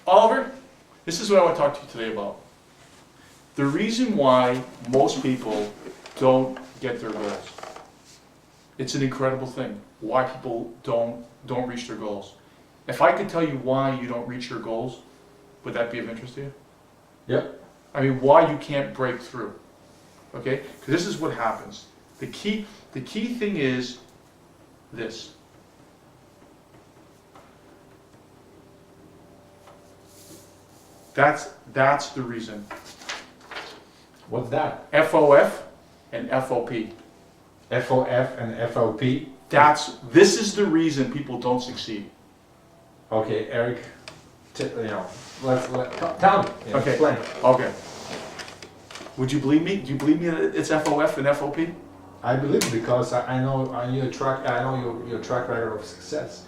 Oliver, this is what I want to talk to you today about. The reason why most people don't get their goals. It's an incredible thing. Why people don't reach their goals. If I could tell you why you don't reach your goals, would that be of interest to you? Yep. I mean, why you can't break through. Okay? Because this is what happens. The key thing is this. That's the reason. What's that? FOF and FOP. FOF and FOP? This is the reason people don't succeed. Okay, Eric, tell me, Okay. Explain. Okay. Would you believe me? Do you believe me that it's FOF and FOP? I believe it because I know your track record of success.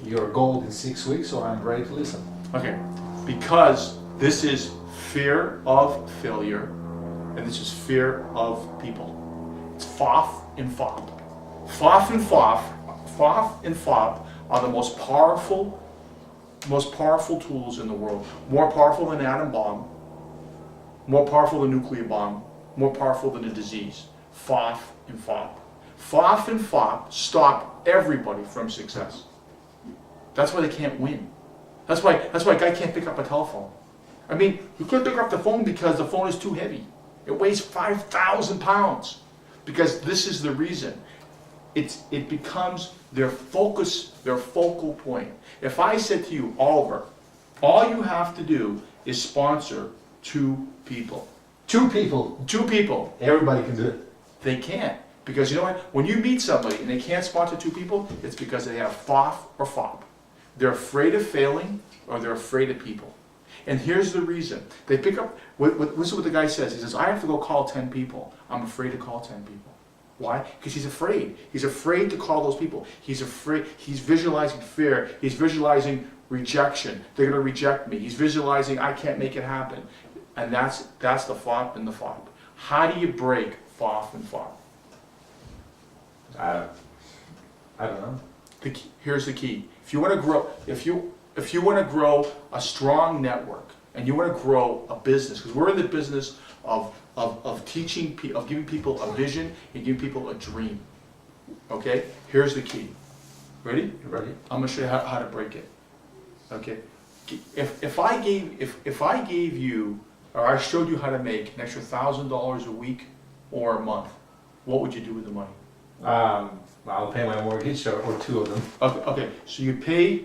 You're gold in 6 weeks, so I'm ready to listen. Okay. Because this is fear of failure, and this is fear of people. It's FOF and FOP. FOF and FOP are the most powerful tools in the world. More powerful than an atom bomb, more powerful than a nuclear bomb, more powerful than a disease. FOF and FOP. FOF and FOP stop everybody from success. That's why they can't win. That's why a guy can't pick up a telephone. I mean, he couldn't pick up the phone because the phone is too heavy. It weighs 5,000 pounds. Because this is the reason. It becomes their focus, their focal point. If I said to you, Oliver, all you have to do is sponsor 2 people. 2 people. 2 people. Everybody can do it. They can't. Because you know what? When you meet somebody and they can't sponsor 2 people, it's because they have FOF or FOP. They're afraid of failing or they're afraid of people. And here's the reason. They pick up, this is what the guy says. He says, I have to go call 10 people. I'm afraid to call 10 people. Why? Because he's afraid. He's afraid to call those people. He's afraid. He's visualizing fear. He's visualizing rejection. They're going to reject me. He's visualizing I can't make it happen. And that's the FOP and the FOP. How do you break FOF and FOP? I don't know. Here's the key. If you want to grow, if you want to grow a strong network and you want to grow a business, because we're in the business of teaching, of giving people a vision and giving people a dream. Okay? Here's the key. Ready? You ready? I'm gonna show you how to break it. Okay? If I gave you, or I showed you how to make an extra $1,000 a week or a month, what would you do with the money? I'll pay my mortgage or 2 of them. Okay. So you pay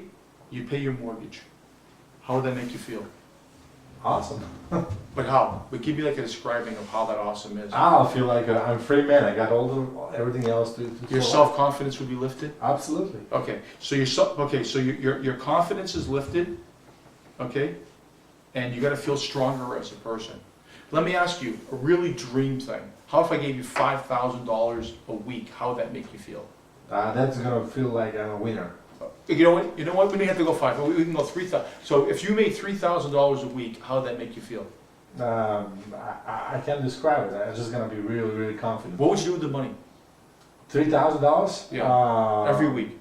your mortgage. How would that make you feel? Awesome. But how? But give me like a describing of how that awesome is. I'll feel like I'm a free man. I got everything else to Your self-confidence would be lifted? Absolutely. Okay. So your confidence is lifted. Okay? And you got to feel stronger as a person. Let me ask you a really dream thing. How if I gave you $5,000 a week? How would that make you feel? That's gonna feel like I'm a winner. You know what? We don't have to go 5. We can go 3,000. So if you made $3,000 a week, how would that make you feel? I can't describe it. I'm just gonna be really, really confident. What would you do with the money? $3,000? Yeah. Every week,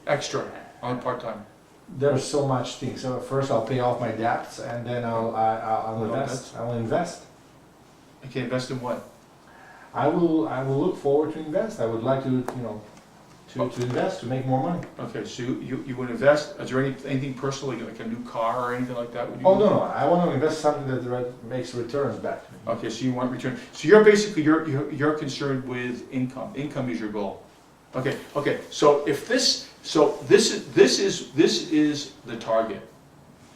extra on part time. There's so much things. So first I'll pay off my debts, and then I'll invest. I will invest. Okay, invest in what? I will look forward to invest. I would like to to invest, to make more money. Okay, so you would invest. Is there anything personal, like a new car or anything like that? Would you Oh no, I want to invest something that makes returns back to me. Okay, so you want return. So you're basically you're concerned with income. Income is your goal. Okay. So if this is the target.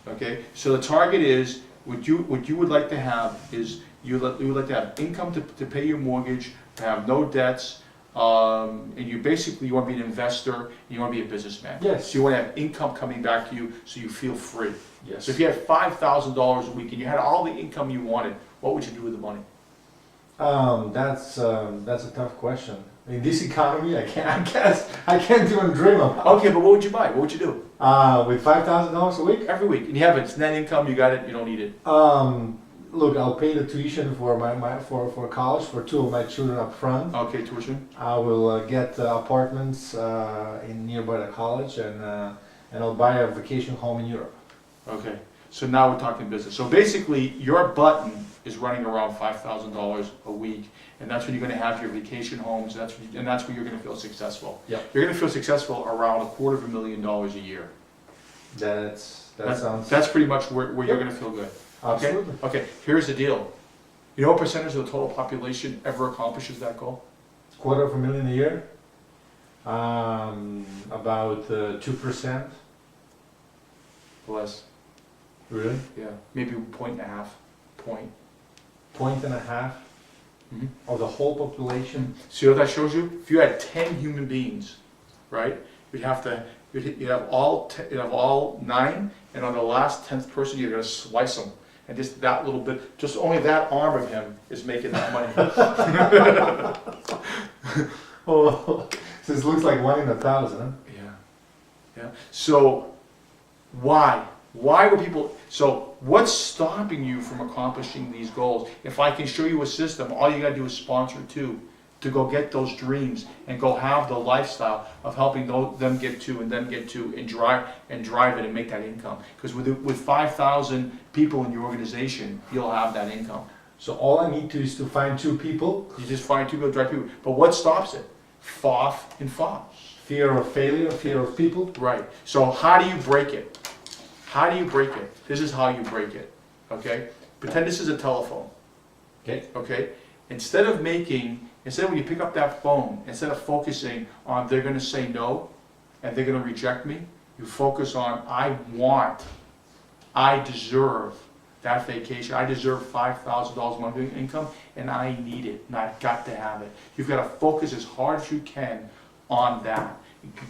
Okay, so the target is what you would like to have is you would like to have income to pay your mortgage, to have no debts, and you want to be an investor, and you want to be a businessman. Yes. So you want to have income coming back to you, so you feel free. Yes. So if you had $5,000 a week and you had all the income you wanted, what would you do with the money? That's a tough question. In this economy, I can't even dream about. Okay, but what would you buy? What would you do? With $5,000 a week? Every week, and you have it. It's net income. You got it. You don't need it. Look, I'll pay the tuition for for college for 2 of my children up front. Okay, tuition. I will get apartments in nearby the college, and I'll buy a vacation home in Europe. Okay, so now we're talking business. So basically, your button is running around $5,000 a week, and that's when you're gonna have your vacation homes, and that's when you're gonna feel successful. Yep. You're gonna feel successful around $250,000 a year. That sounds. That's pretty much where you're gonna feel good. Okay? Absolutely. Okay, here's the deal. You know what percentage of the total population ever accomplishes that goal? $250,000 a year. About 2%. Less, Really? yeah, maybe 1.5 point. 1.5 Mhm. of the whole population. See what that shows you? If you had 10 human beings, right, you'd have all 9, and on the last 10th person, you're gonna slice them. And just that little bit, just only that arm of him is making that money. Oh, so this looks like 1 in 1,000. Huh? Yeah. So, why? Why do people, so what's stopping you from accomplishing these goals? If I can show you a system, all you gotta do is sponsor 2 to go get those dreams and go have the lifestyle of helping them get to and them get to and drive it and make that income. Because with 5,000 people in your organization, you'll have that income. So all I need to is to find 2 people. You just find 2 people, drive people. But what stops it? FOF and FOF. Fear of failure, fear of people. Right. So how do you break it? How do you break it? This is how you break it. Okay? Pretend this is a telephone. Okay. Okay? Instead when you pick up that phone, instead of focusing on they're going to say no and they're going to reject me, you focus on I deserve that vacation. I deserve $5,000 monthly income, and I need it, and I've got to have it. You've got to focus as hard as you can on that.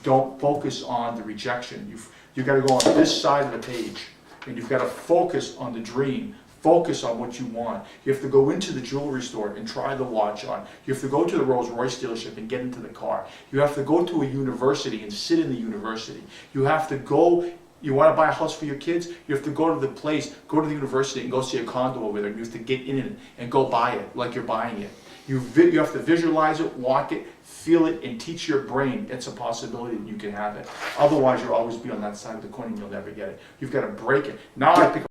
Don't focus on the rejection. You've got to go on this side of the page, and you've got to focus on the dream. Focus on what you want. You have to go into the jewelry store and try the watch on. You have to go to the Rolls Royce dealership and get into the car. You have to go to a university and sit in the university. You have to go, you want to buy a house for your kids? You have to go to the place, go to the university and go see a condo over there. You have to get in it and go buy it like you're buying it. You have to visualize it, walk it, feel it, and teach your brain it's a possibility that you can have it. Otherwise, you'll always be on that side of the coin and you'll never get it. You've got to break it. Now I pick